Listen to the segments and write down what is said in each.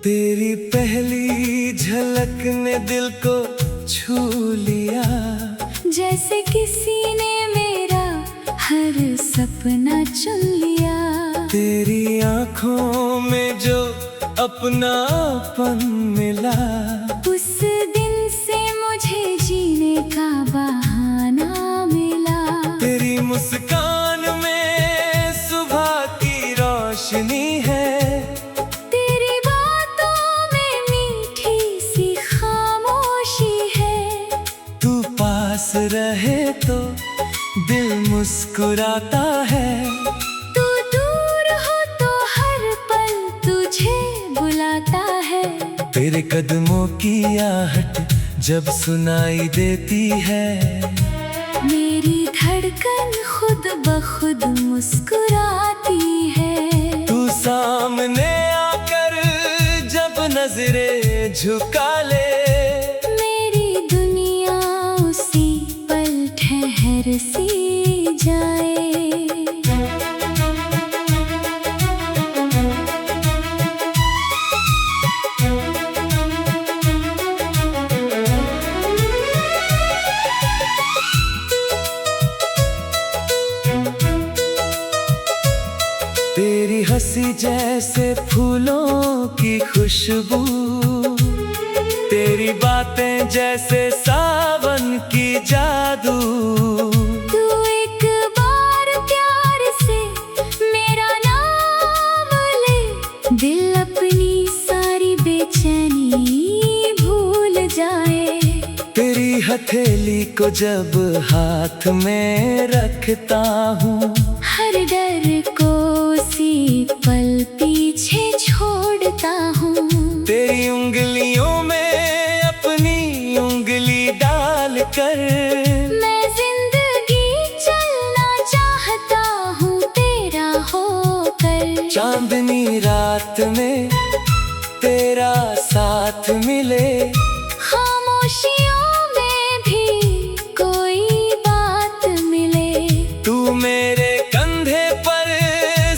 तेरी पहली झलक ने दिल को छू लिया, जैसे किसी ने मेरा हर सपना चुन लिया। तेरी आंखों में जो अपनापन मिला, उस दिन से मुझे जीने का बहाना मिला। तेरी मुस्कान में सुबह की रोशनी है, रहे तो दिल मुस्कुराता है। तू दूर हो तो हर पल तुझे बुलाता है। तेरे कदमों की आहट जब सुनाई देती है, मेरी धड़कन खुद ब खुद मुस्कुराती है। तू सामने आकर जब नजरें झुका ले, सी जाए। तेरी हंसी जैसे फूलों की खुशबू, तेरी बातें जैसे सावन की जादू। तू एक बार प्यार से मेरा नाम ले, दिल अपनी सारी बेचैनी भूल जाए। तेरी हथेली को जब हाथ में रखता हूँ, हर डर को उसी पल पीछे छोड़ता हूँ। तेरी उंगलियों में अपनी उंगली डाल कर मैं जिंदगी चलना चाहता हूँ तेरा होकर। चांदनी रात में तेरा साथ मिले, खामोशियों में भी कोई बात मिले। तू मेरे कंधे पर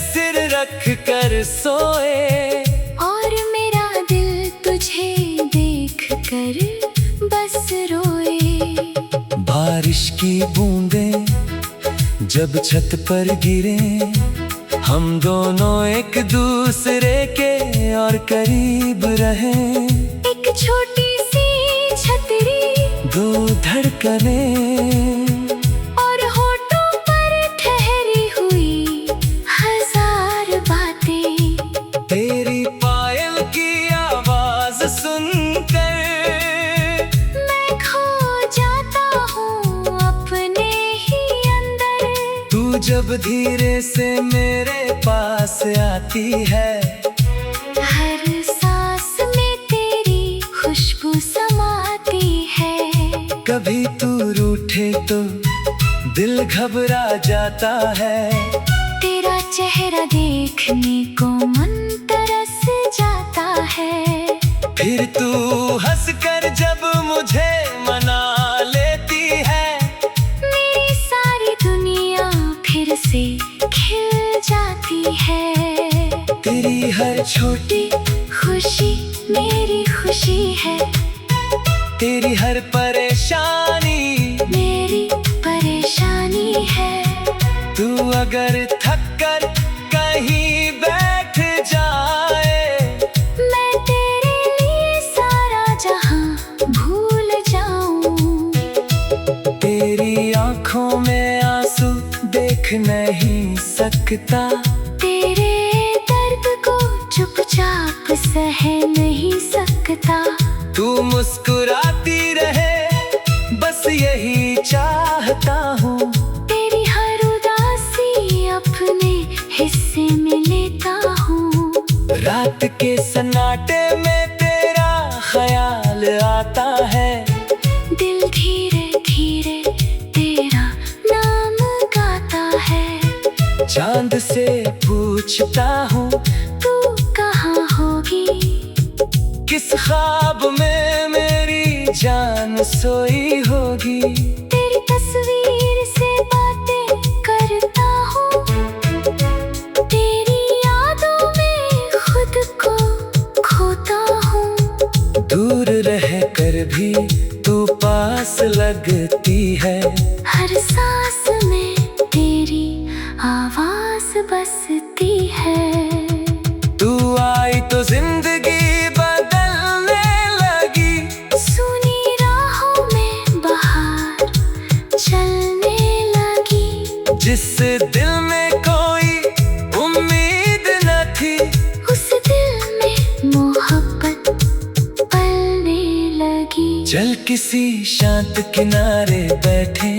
सिर रख कर सोए, और मेरा दिल तुझे देख कर बस रोए। बारिश की बूंदें जब छत पर गिरे, हम दोनों एक दूसरे के और करीब रहें। एक छोटी सी छतरी, दो धड़कनें, और होठों पर ठहरी हुई हजार बातें। तेरी पायल की आवाज सुनकर मैं खो जाता हूँ अपने ही अंदर। तू जब धीरे से मेरे पास आती है, हर सांस में तेरी खुशबू समाती है। कभी तू रूठे तो दिल घबरा जाता है, तेरा चेहरा देखने को मन तरस जाता है। फिर तू हंसकर जब मुझे मना लेती है, मेरी सारी दुनिया फिर से खिल जाती है। तेरी हर छोटी खुशी मेरी खुशी है, तेरी हर परेशानी मेरी परेशानी है। तू अगर थक कर कहीं बैठ जाए, मैं तेरे लिए सारा जहां भूल जाऊं। तेरी आंखों में आंसू देख नहीं सकता, तेरे दर्द को चुपचाप सह नहीं सकता। तू मुस्कुराती रहे बस यही चाहता हूँ। तेरी हर उदासी अपने हिस्से में लेता हूँ। रात के सन्नाटे में तेरे सोचता हूँ तू कहाँ होगी, किस ख्वाब में मेरी जान सोई होगी। तेरी तस्वीर से बातें करता हूँ, तेरी यादों में खुद को खोता हूँ। दूर रह कर भी तू पास लगती है, हर सांस में तेरी आवाज बसती है। तू आई तो जिंदगी बदलने लगी, सुनी राहों में बहार चलने लगी। जिस दिल में कोई उम्मीद न थी, उस दिल में मोहब्बत पलने लगी। चल किसी शांत किनारे बैठे,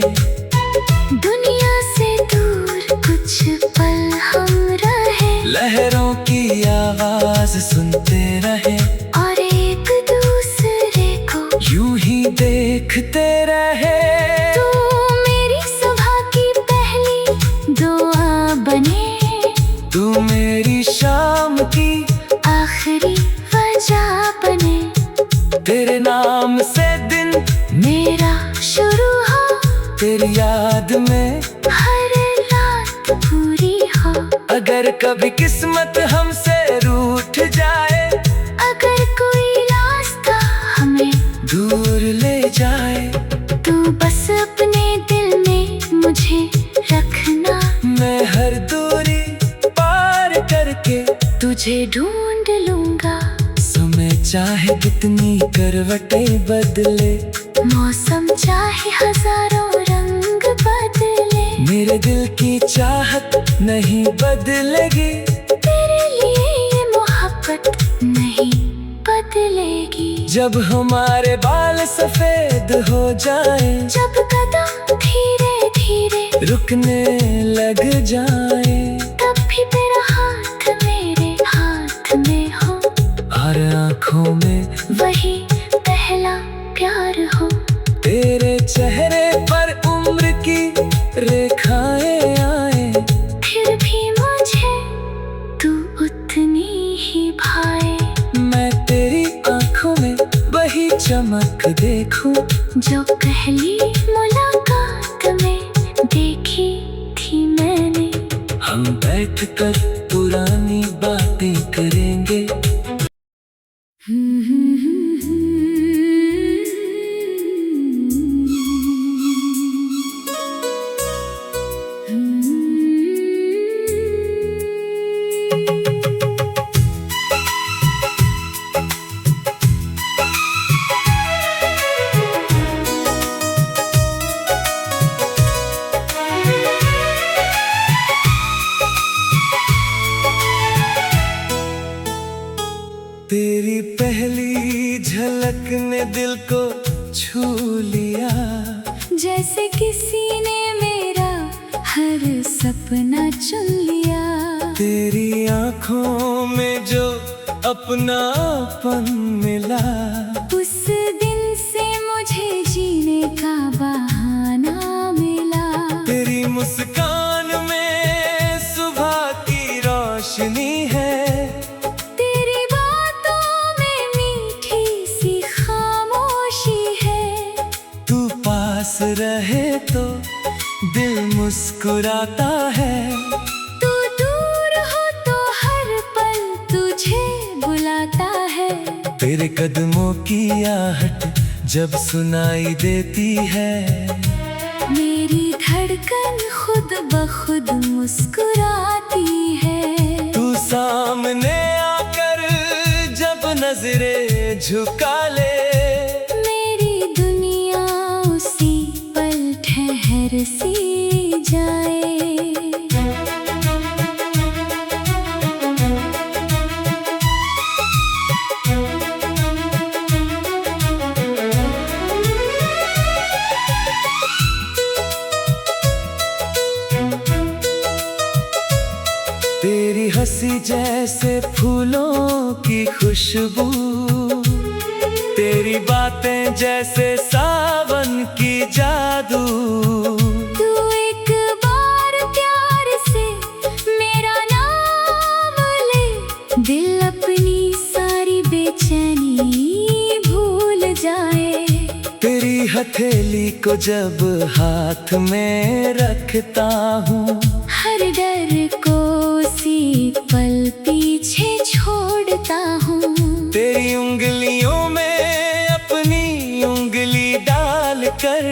दुनिया से दूर कुछ पल हम रहे, लहरों की आवाज सुनते रहे, और एक दूसरे को यूं ही देखते रहे। तू मेरी सुबह की पहली दुआ बने, तू मेरी शाम की आखिरी वजह बने। तेरे नाम से दिन मेरा शुरू हो, तेरी याद में हर रात पूरी हो। अगर कभी किस्मत हमसे रूठ जाए, अगर कोई रास्ता हमें दूर ले जाए, तू बस अपने दिल में मुझे रखना। मैं हर दूरी पार करके तुझे ढूंढ लूंगा, समय चाहे कितनी करवटें बदले, मौसम चाहे हजारों रंग बदले, मेरे दिल की चाहत नहीं बदलेगी। तेरे लिए ये मोहब्बत नहीं बदलेगी। जब हमारे बाल सफेद हो जाए, जब कदम धीरे धीरे रुकने लग जाए, तब भी तेरा हाथ मेरे हाथ में हो, और आँखों में वही पहला प्यार हो। तेरे चेहरे पर उम्र की रेखाएं आए, फिर भी मुझे तू उतनी ही भाए। मैं तेरी आँखों में वही चमक देखूं, जो पहली मुलाकात में देखी थी मैंने। हम बैठकर पुरानी बातें करेंगे। तेरी पहली झलक ने दिल को छू लिया, जैसे किसी ने मेरा हर सपना चुन लिया। तेरी आँखों में जो अपनापन मिला, उस दिन से मुझे जीने का बहाना मिला। तेरी मुस्कान में सुबह की रोशनी है, तेरी बातों में मीठी सी खामोशी है। तू पास रहे तो दिल मुस्कुराता है, तू दूर हो तो हर पल तुझे बुलाता है। तेरे कदमों की आहट जब सुनाई देती है, मेरी धड़कन खुद ब खुद मुस्कुराती है। तू सामने आकर जब नजरें झुका ले, मेरी दुनिया उसी पल ठहर सी जाए। तेरी हंसी जैसे फूलों की खुशबू, तेरी बातें जैसे सावन की जादू। तू एक बार प्यार से मेरा नाम हथेली को जब हाथ में रखता हूँ, हर डर को उसी पल पीछे छोड़ता हूँ। तेरी उंगलियों में अपनी उंगली डाल कर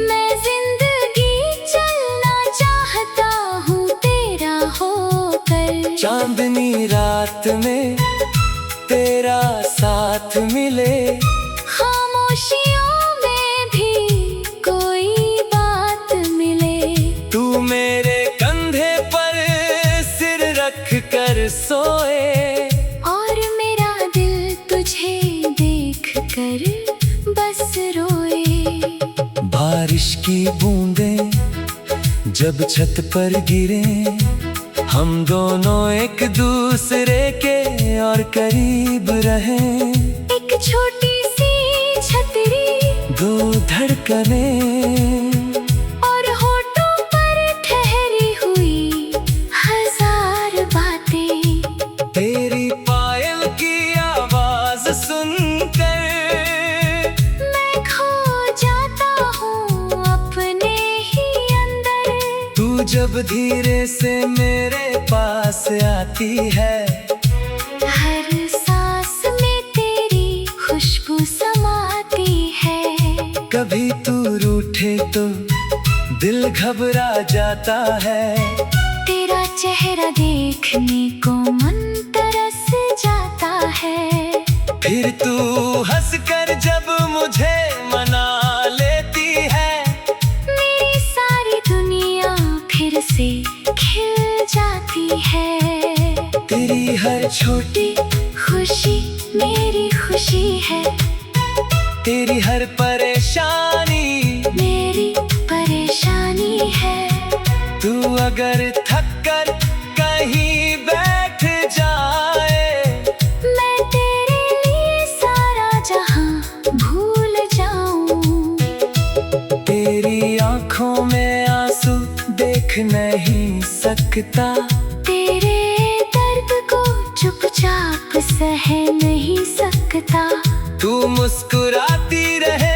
मैं जिंदगी चलना चाहता हूँ तेरा होकर। चांदनी रात में तेरा साथ मिले, खामोशियों में भी कोई बात मिले। तू मेरे कंधे पर सिर रख कर सोए, और मेरा दिल तुझे देख कर बस रोए। बारिश की बूंदें जब छत पर गिरे, हम दोनों एक दूसरे के और करीब रहें। एक छोटी सी छतरी, दो धड़कनें, और होठों पर ठहरी हुई हजार बातें। तेरी पायल की आवाज सुनकर मैं खो जाता हूँ अपने ही अंदर। तू जब धीरे से मेरे पास आती है, हर सांस में तेरी खुशबू समाती है। कभी तू रूठे तो दिल घबरा जाता है, तेरा चेहरा देखने को मन तरस जाता है। फिर तू हंसकर जब मुझे मना लेती है, मेरी सारी दुनिया फिर से खिल जाती है। तेरी हर छोटी खुशी मेरी खुशी है, तेरी हर परेशानी मेरी परेशानी है। तू अगर थक कर कहीं बैठ जाए, मैं तेरे लिए सारा जहां भूल जाऊं। तेरी आंखों में आंसू देख नहीं सकता, तेरे दर्द को चुपचाप सह नहीं सकता। तू मुस्कुराती रहे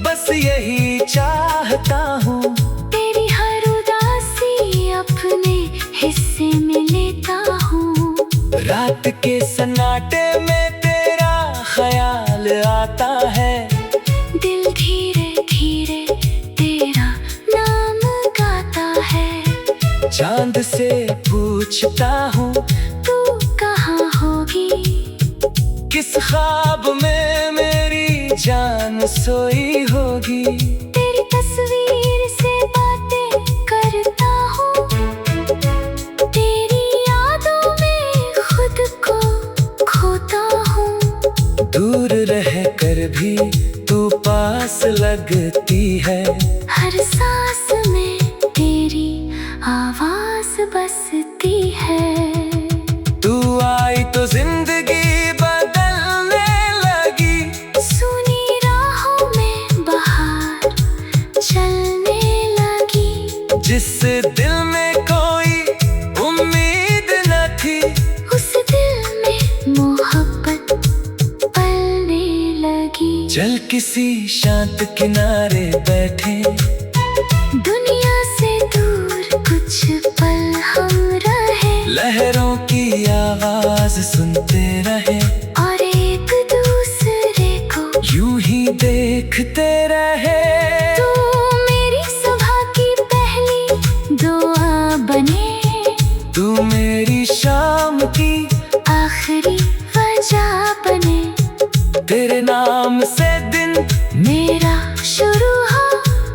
बस यही चाहता हूँ। तेरी हर उदासी अपने हिस्से में लेता हूँ। रात के सन्नाटे में तेरा ख्याल आता है, दिल धीरे धीरे तेरा नाम गाता है। चांद से पूछता हूँ तू कहाँ होगी, किस ख्वाब में मेरी जान सोई होगी। तेरी तस्वीर से बातें करता हूँ, तेरी यादों में खुद को खोता हूँ। दूर रह कर भी तू पास लगती है, हर सांस में तेरी आवाज बसती है। तू आई तो जिंदगी बदलने लगी, सुनी राहों में बहार चलने लगी। जिस दिल में कोई उम्मीद न थी, उस दिल में मोहब्बत पलने लगी। चल किसी शांत किनारे बैठे, दुनिया से दूर कुछ पल हम रहे। लहरों की आवाज सुनते रहे, और एक दूसरे को यूं ही देखते रहे। तू मेरी सुबह की पहली दुआ बने, तू मेरी शाम की आखिरी वजह बने। तेरे नाम से दिन मेरा शुरू हो,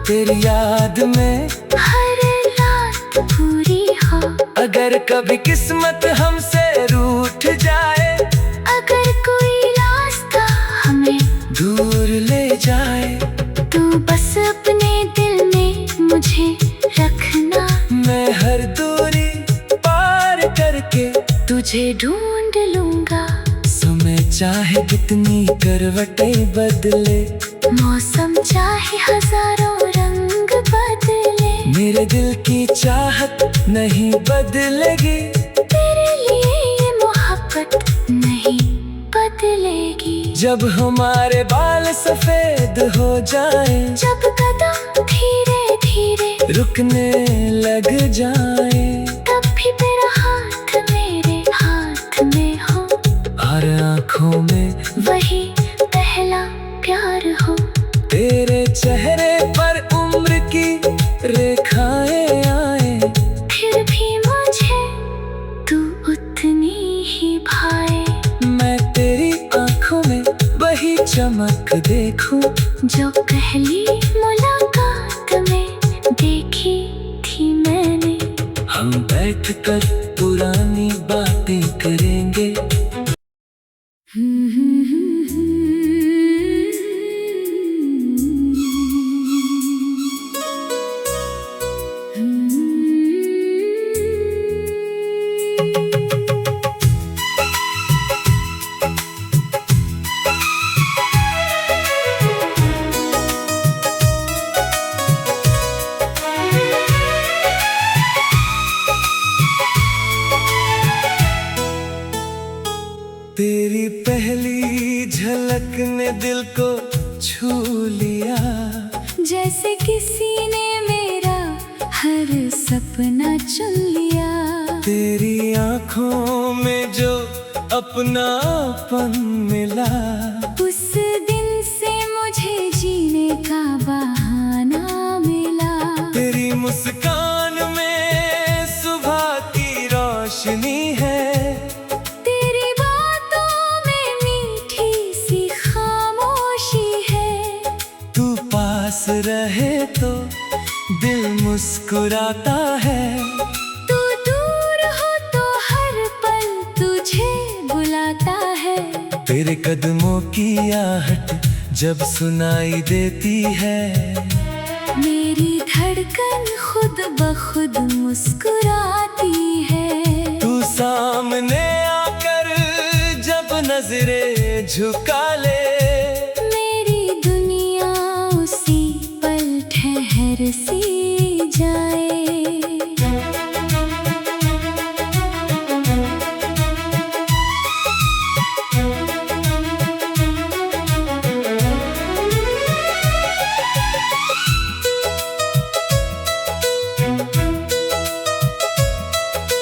तेरी याद में हर रात पूरी हो। अगर कभी किस्मत हमसे रूठ जाए, अगर कोई रास्ता हमें दूर ले जाए, तू बस अपने दिल में मुझे रखना। मैं हर दूरी पार करके तुझे ढूंढ लूंगा। समय चाहे कितनी करवटें बदले, मौसम चाहे हजारों रंग बदले, मेरे दिल की चाहत नहीं बदलेगी। तेरे लिए ये मोहब्बत नहीं बदलेगी। जब हमारे बाल सफेद हो जाए, जब कदम धीरे धीरे रुकने लग जाए, तब भी तेरा हाथ मेरे हाथ में हो, हर आँखों में वही पहला प्यार हो। तेरे चेहरे पर उम्र की रेखाएं आए, फिर भी मुझे तू उतनी ही भाए। मैं तेरी आँखों में वही चमक देखूं, जो पहली मुलाकात में देखी थी मैंने। हम बैठकर पुरानी बातें करेंगे। तेरी पहली झलक ने दिल को छू लिया, जैसे किसी ने मेरा हर सपना चुन लिया। तेरी आँखों में जो अपनापन मिला, उस दिन से मुझे जीने का बहाना मिला। तेरी मुस्कान में सुबह की रोशनी है, तेरी बातों में मीठी सी खामोशी है। तू पास रहे तो दिल मुस्कुराता है, तू दूर हो तो हर पल तुझे बुलाता है। तेरे कदमों की आहट जब सुनाई देती है, मेरी धड़कन खुद ब खुद मुस्कुराती है। तू सामने आकर जब नजरें झुका ले, मेरी दुनिया उसी पल ठहर सी जाए।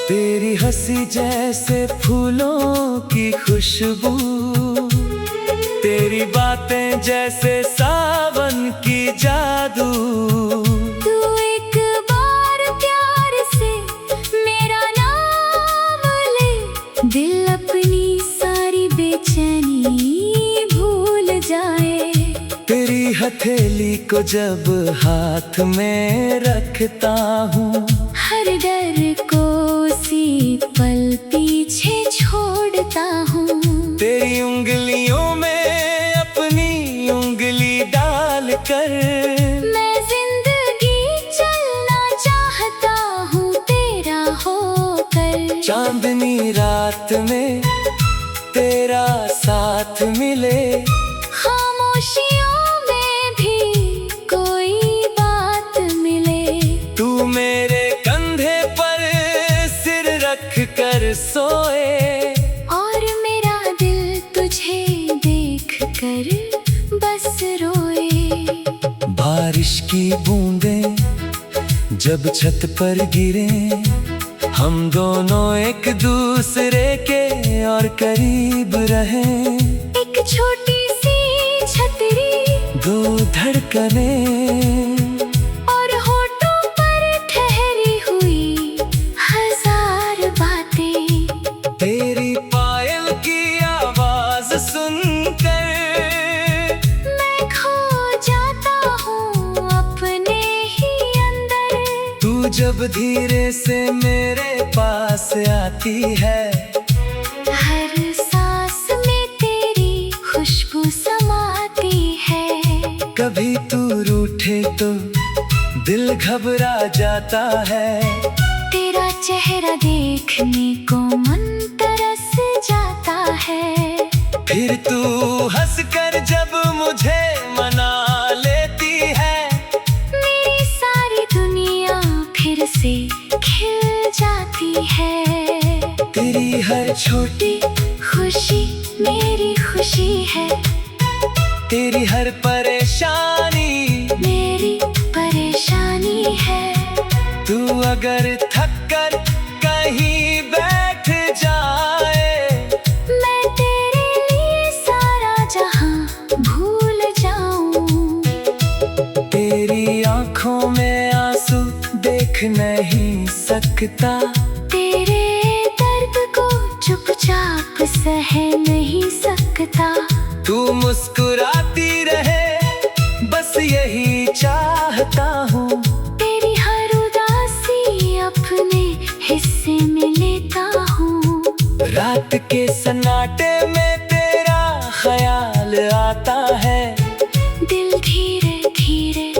तेरी हंसी जैसे फूलों की खुशबू, तेरी बातें जैसे सावन की जादू। तू एक बार प्यार से मेरा नाम ले, दिल अपनी सारी बेचैनी भूल जाए। तेरी हथेली को जब हाथ में रखता हूँ, हर डर को उसी पल पीछे छोड़ता हूँ। तेरी उंगलियों में अपनी उंगली डाल कर, मैं जिंदगी चलना चाहता हूँ तेरा होकर। चांदनी रात में तेरा साथ मिले, खामोशियों में भी कोई बात मिले। तू मेरे कंधे पर सिर रख कर सोए, और मेरा दिल तुझे देख कर बस रोए। बारिश की बूंदें जब छत पर गिरे, हम दोनों एक दूसरे के और करीब रहें। एक छोटी सी छतरी, दो धड़कनें, और होठों पर ठहरी हुई हजार बातें। तेरी पायल की आवाज सुनकर मैं खो जाता हूँ अपने ही अंदर। तू जब धीरे से मेरे पास आती है, हर सांस में तेरी खुशबू समाती है। कभी तू रूठे तो दिल घबरा जाता है, तेरा चेहरा देखने को मन तरस जाता है। फिर तू हंसकर जब मुझे मना लेती है, मेरी सारी दुनिया फिर से खिल जाती है। तेरी हर छोटी खुशी मेरी खुशी है, तेरी हर परेशानी मेरी परेशानी है। तू अगर थक कर कहीं बैठ जाए, मैं तेरे लिए सारा जहां भूल जाऊं। तेरी आंखों में आंसू देख नहीं सकता, तेरे दर्द को चुपचाप सह नहीं सकता। तू मुस्कुराती रहे बस यही चाहता हूँ, तेरी हर उदासी अपने हिस्से में लेता हूँ। रात के सन्नाटे में तेरा ख्याल आता है, दिल धीरे धीरे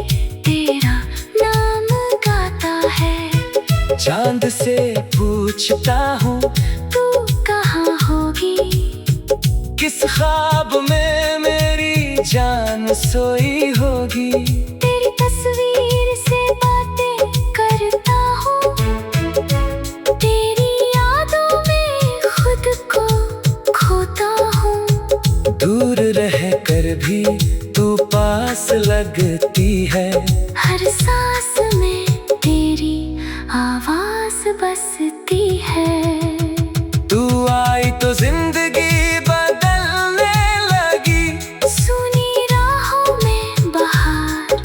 तेरा नाम गाता है। चांद से पूछता हूँ तू कहाँ होगी, किस ख्वाब में मेरी जान सोई होगी। तेरी तस्वीर से बातें करता हूँ, तेरी यादों में खुद को खोता हूँ। दूर रह कर भी तू पास लगती है, हर सांस में तेरी आवाज बसती है। तू आई तो जिंदगी बदलने लगी, सुनी राहों में बहार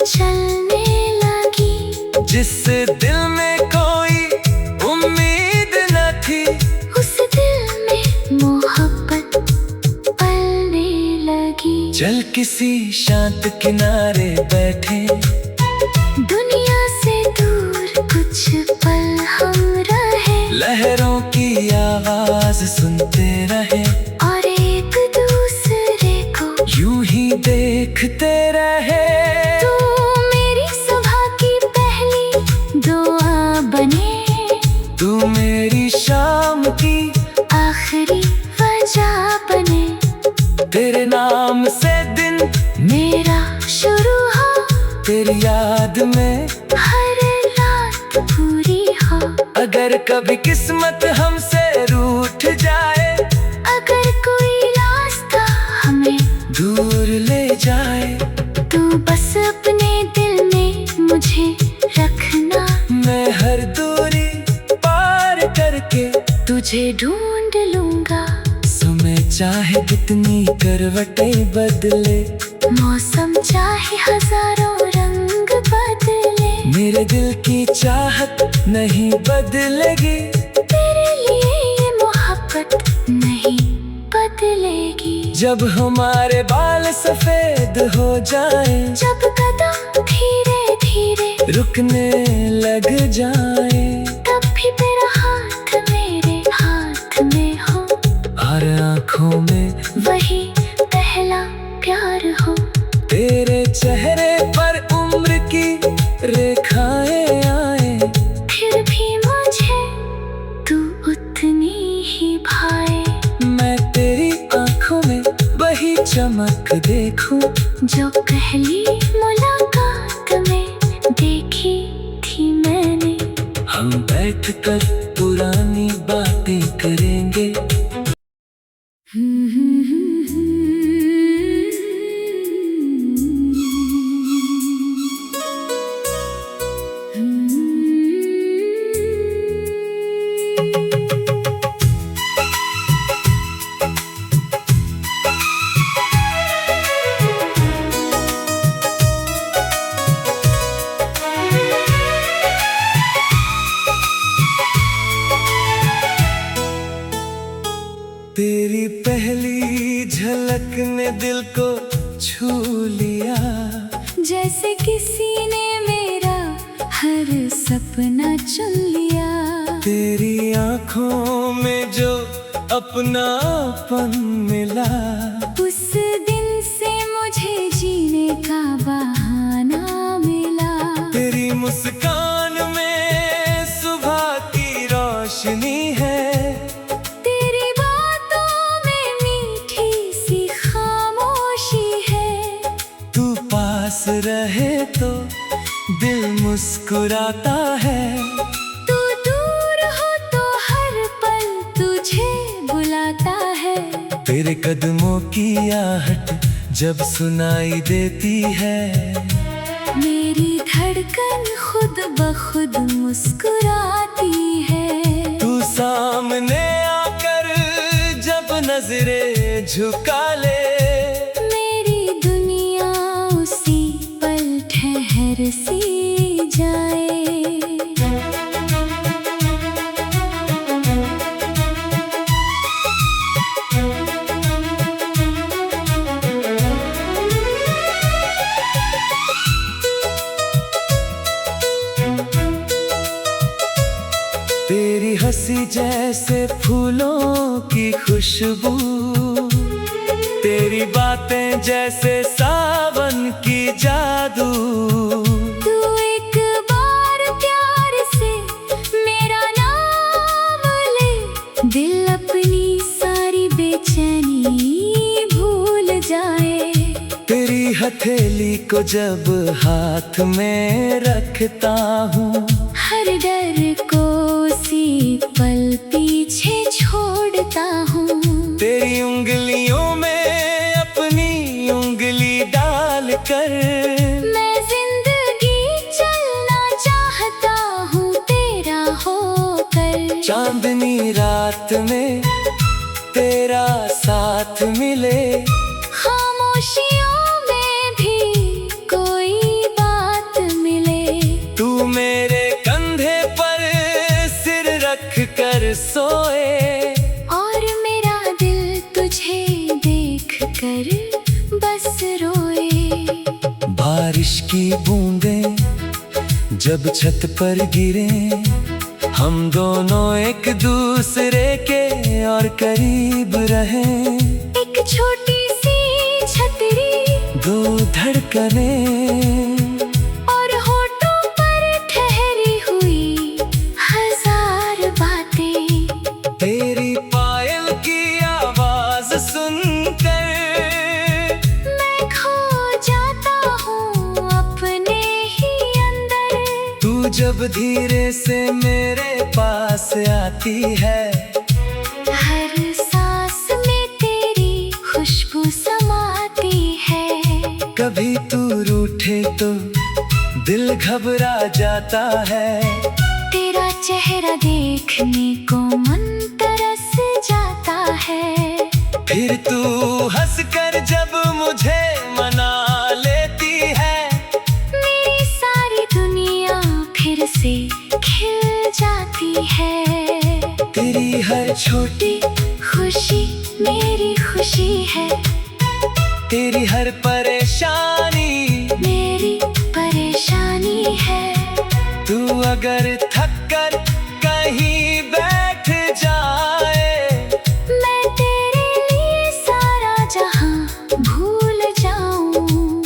चलने लगी। जिस दिल में कोई उम्मीद न थी, उस दिल में मोहब्बत पलने लगी। चल किसी शांत किनारे बैठे, दुनिया से दूर कुछ पल हम रहे, लहरों की आवाज सुनते रहे, और एक दूसरे को यूं ही देखते रहे। तू मेरी सुबह की पहली दुआ बने, तू मेरी शाम की आखिरी वजह बने। तेरे नाम से दिन मेरा शुरू हो, तेरी याद में हर रात पूरी हो। अगर कभी किस्मत हमसे रूठ जाए, अगर कोई रास्ता हमें दूर ले जाए, तू बस अपने दिल में मुझे रखना। मैं हर दूरी पार करके तुझे ढूंढ लूंगा, समय चाहे कितनी करवटें बदले, मौसम चाहे हजारों रंग बदले, मेरे दिल की चाहत नहीं बदलेगी। तेरे लिए ये मोहब्बत नहीं बदलेगी। जब हमारे बाल सफेद हो जाए, जब कदम धीरे धीरे रुकने लग जाए, तब भी तेरा हाथ मेरे हाथ में हो, और आंखों में वही पहला प्यार हो। तेरे चेहरे पर उम्र की रेखाएं आए, फिर भी मुझे तू उतनी ही भाए। मैं तेरी आंखों में वही चमक देखूं, जो पहली मुलाकात में देखी थी मैंने। हम बैठकर पुरानी बातें करेंगे। तेरी पहली झलक ने दिल को छू लिया, जैसे किसी ने मेरा हर सपना चुन लिया। तेरी आंखों में जो अपनापन मिला, उस दिन से मुझे जीने का बहाना मिला। तेरी मुस्कान में सुबह की रोशनी है, तेरी बातों में मीठी सी खामोशी है। तू पास रहे तो दिल मुस्कुराता है, तू दूर हो तो हर पल तुझे बुलाता है। तेरे कदमों की आहट जब सुनाई देती है, मेरी धड़कन खुद ब खुद मुस्कुराती है। तू सामने आकर जब नजरें झुका ले, मेरी दुनिया उसी पल ठहर सी जाए। तेरी हंसी जैसे फूलों की खुशबू, तेरी बातें जैसे सावन की जादू। तू एक बार प्यार से मेरा नाम ले, दिल अपनी सारी बेचैनी भूल जाए। तेरी हथेली को जब हाथ में रखता हूँ, हर डर को उसी पल पीछे छोड़ता हूँ। तेरी उंगलियों में अपनी उंगली डाल कर, मैं जिंदगी चलना चाहता हूँ तेरा होकर। चांदनी रात में तेरा साथ मिले, खामोशियों में भी कोई बात मिले। तू मेरे कंधे पर सिर रख कर सोए, और मेरा दिल तुझे देख कर बस रोए। बारिश की बूंदें जब छत पर गिरे, हम दोनों एक दूसरे के और करीब रहें। एक छोटी सी छतरी, दो धड़कनें, और होठों पर ठहरी हुई हजार बातें। तेरी पायल की आवाज सुनकर मैं खो जाता हूँ अपने ही अंदर। तू जब धीरे से मेरे पास आती है, हर सांस में तेरी खुशबू समाती है। कभी तू रूठे तो दिल घबरा जाता है, तेरा चेहरा देखने को मन तरस जाता है। फिर तू हंसकर जब मुझे मना लेती है, मेरी सारी दुनिया फिर से खिल जाती है। तेरी हर छोटी खुशी मेरी खुशी है, तेरी हर परेशानी मेरी परेशानी है। तू अगर थक कर कहीं बैठ जाए, मैं तेरे लिए सारा जहां भूल जाऊं।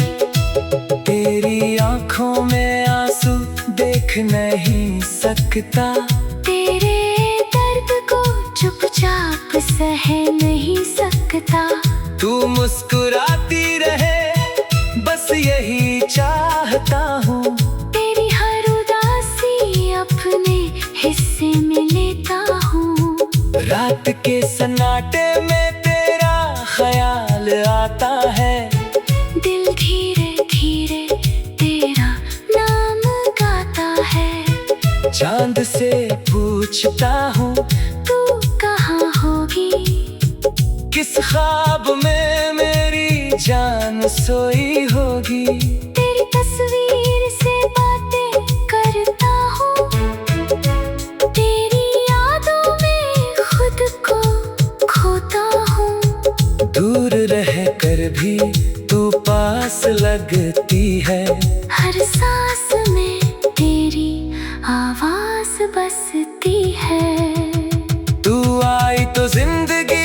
तेरी आंखों में आंसू देख नहीं सकता, तेरे दर्द को चुपचाप सह नहीं सकता। तू मुस्कुराती रहे बस यही चाहता हूँ, तेरी हर उदासी अपने हिस्से में लेता हूँ। रात के सन्नाटे में तेरा ख्याल आता है, दिल धीरे धीरे तेरा नाम गाता है। चांद से पूछता हूँ तू कहाँ होगी, किस ख्वाब में मेरी जान सोई होगी। तेरी तस्वीर से बातें करता हूँ, तेरी यादों में खुद को खोता हूँ। दूर रह कर भी तू पास लगती है, हर सांस में तेरी आवाज बसती है। तू आई तो जिंदगी